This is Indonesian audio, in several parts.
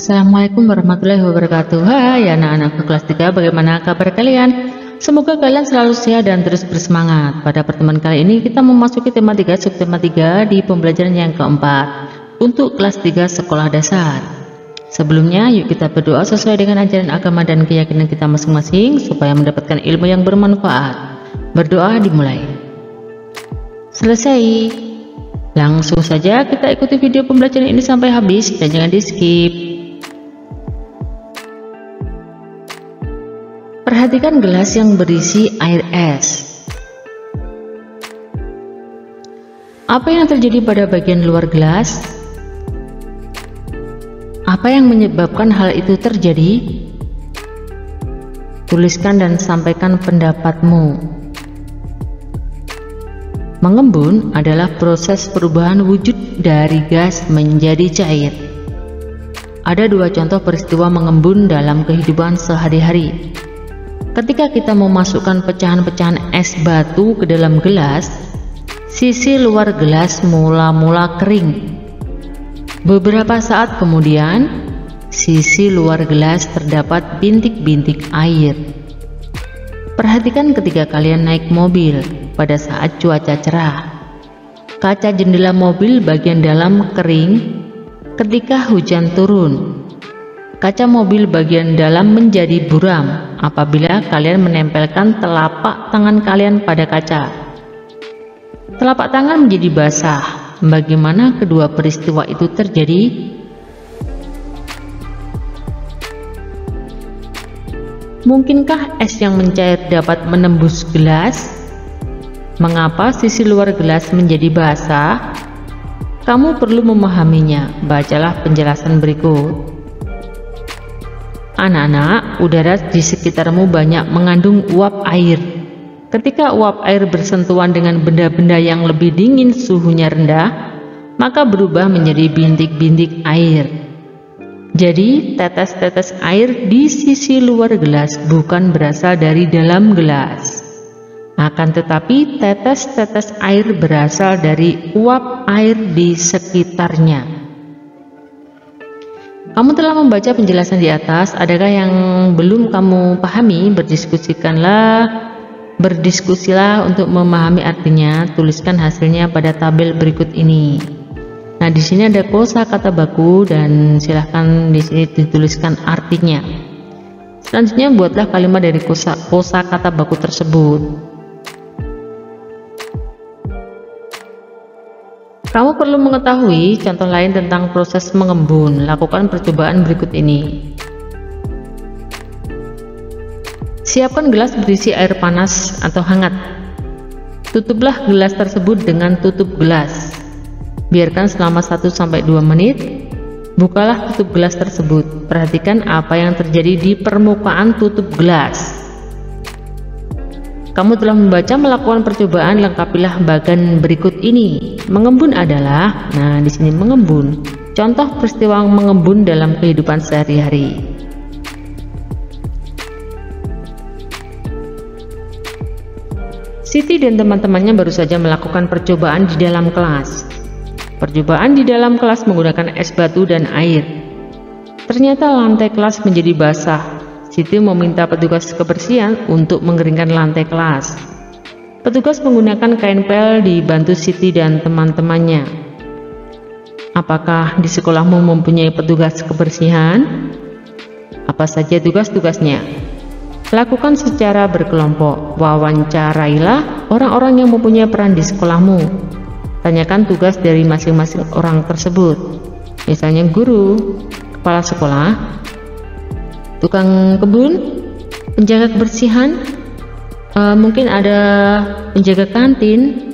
Assalamualaikum warahmatullahi wabarakatuh. Hai anak-anak kelas 3, bagaimana kabar kalian? Semoga kalian selalu sehat dan terus bersemangat. Pada pertemuan kali ini kita memasuki tema 3 subtema 3 di pembelajaran yang keempat untuk kelas 3 sekolah dasar. Sebelumnya yuk kita berdoa sesuai dengan ajaran agama dan keyakinan kita masing-masing supaya mendapatkan ilmu yang bermanfaat. Berdoa dimulai. Selesai. Langsung saja kita ikuti video pembelajaran ini sampai habis dan jangan di skip. Perhatikan gelas yang berisi air es. Apa yang terjadi pada bagian luar gelas? Apa yang menyebabkan hal itu terjadi? Tuliskan dan sampaikan pendapatmu. Mengembun adalah proses perubahan wujud dari gas menjadi cair. Ada dua contoh peristiwa mengembun dalam kehidupan sehari-hari. Ketika kita memasukkan pecahan-pecahan es batu ke dalam gelas, sisi luar gelas mula-mula kering. Beberapa saat kemudian, sisi luar gelas terdapat bintik-bintik air. Perhatikan ketika kalian naik mobil pada saat cuaca cerah. Kaca jendela mobil bagian dalam kering ketika hujan turun. Kaca mobil bagian dalam menjadi buram apabila kalian menempelkan telapak tangan kalian pada kaca. Telapak tangan menjadi basah. Bagaimana kedua peristiwa itu terjadi? Mungkinkah es yang mencair dapat menembus gelas? Mengapa sisi luar gelas menjadi basah? Kamu perlu memahaminya. Bacalah penjelasan berikut. Anak-anak, udara di sekitarmu banyak mengandung uap air. Ketika uap air bersentuhan dengan benda-benda yang lebih dingin suhunya rendah, maka berubah menjadi bintik-bintik air. Jadi, tetes-tetes air di sisi luar gelas bukan berasal dari dalam gelas. Akan tetapi, tetes-tetes air berasal dari uap air di sekitarnya. Kamu telah membaca penjelasan di atas. Adakah yang belum kamu pahami? Berdiskusilah untuk memahami artinya. Tuliskan hasilnya pada tabel berikut ini. Nah, di sini ada kosakata baku dan silahkan di sini dituliskan artinya. Selanjutnya buatlah kalimat dari kosakata baku tersebut. Kamu perlu mengetahui contoh lain tentang proses mengembun. Lakukan percobaan berikut ini. Siapkan gelas berisi air panas atau hangat. Tutuplah gelas tersebut dengan tutup gelas. Biarkan selama 1-2 menit. Bukalah tutup gelas tersebut. Perhatikan apa yang terjadi di permukaan tutup gelas. Kamu telah membaca, melakukan percobaan, lengkapilah bagian berikut ini. Mengembun adalah, nah di sini mengembun. Contoh peristiwa mengembun dalam kehidupan sehari-hari. Siti dan teman-temannya baru saja melakukan percobaan di dalam kelas. Percobaan di dalam kelas menggunakan es batu dan air. Ternyata lantai kelas menjadi basah. Siti meminta petugas kebersihan untuk mengeringkan lantai kelas. Petugas menggunakan kain pel dibantu Siti dan teman-temannya. Apakah di sekolahmu mempunyai petugas kebersihan? Apa saja tugas-tugasnya? Lakukan secara berkelompok. Wawancarailah orang-orang yang mempunyai peran di sekolahmu. Tanyakan tugas dari masing-masing orang tersebut. Misalnya guru, kepala sekolah, tukang kebun, penjaga kebersihan, mungkin ada penjaga kantin,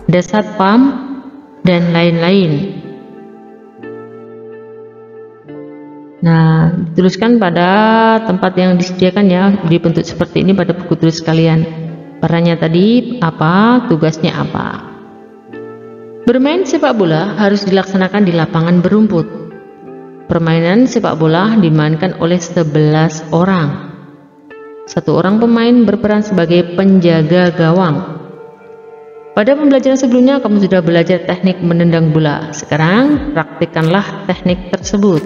ada satpam, dan lain-lain. Nah, dituliskan pada tempat yang disediakan ya, dibentuk seperti ini pada buku tulis kalian. Perannya tadi apa, tugasnya apa. Bermain sepak bola harus dilaksanakan di lapangan berumput. Permainan sepak bola dimainkan oleh 11 orang. Satu orang pemain berperan sebagai penjaga gawang. Pada pembelajaran sebelumnya kamu sudah belajar teknik menendang bola. Sekarang praktikkanlah teknik tersebut.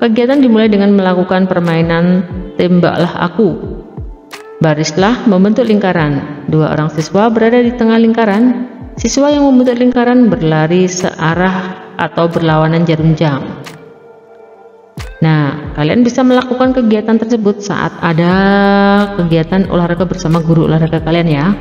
Kegiatan dimulai dengan melakukan permainan tembaklah aku. Barislah membentuk lingkaran. 2 orang siswa berada di tengah lingkaran. Siswa yang membentuk lingkaran berlari searah atau berlawanan jarum jam. Nah, kalian bisa melakukan kegiatan tersebut saat ada kegiatan olahraga bersama guru olahraga kalian ya.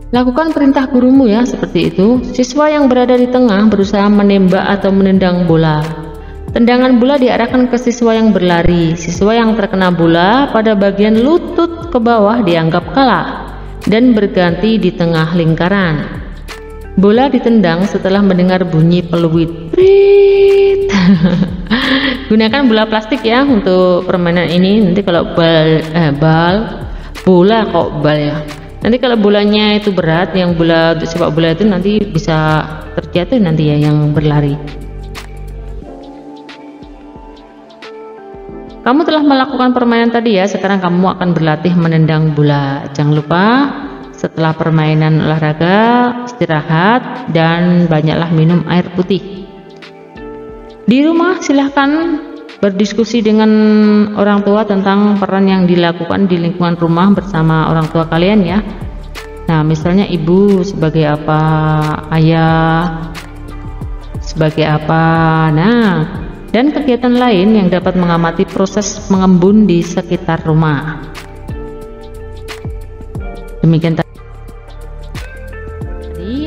Lakukan perintah gurumu ya, seperti itu. Siswa yang berada di tengah berusaha menembak atau menendang bola. Tendangan bola diarahkan ke siswa yang berlari. Siswa yang terkena bola pada bagian lutut ke bawah dianggap kalah dan berganti di tengah lingkaran. Bola ditendang setelah mendengar bunyi peluit. Prit. Gunakan bola plastik ya untuk permainan ini. Nanti kalau bola kok bal ya. Nanti kalau bolanya itu berat, yang bola untuk sepak bola itu nanti bisa terjatuh nanti ya yang berlari. Kamu telah melakukan permainan tadi ya, sekarang kamu akan berlatih menendang bola. Jangan lupa setelah permainan olahraga, istirahat dan banyaklah minum air putih. Di rumah silahkan berdiskusi dengan orang tua tentang peran yang dilakukan di lingkungan rumah bersama orang tua kalian ya. Nah, misalnya ibu sebagai apa, ayah sebagai apa. Nah, dan kegiatan lain yang dapat mengamati proses mengembun di sekitar rumah. Demikian tadi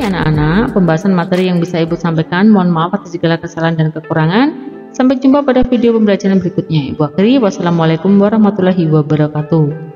anak-anak pembahasan materi yang bisa ibu sampaikan. Mohon maaf atas segala kesalahan dan kekurangan. Sampai jumpa pada video pembelajaran berikutnya. Ibu akhiri, wassalamualaikum warahmatullahi wabarakatuh.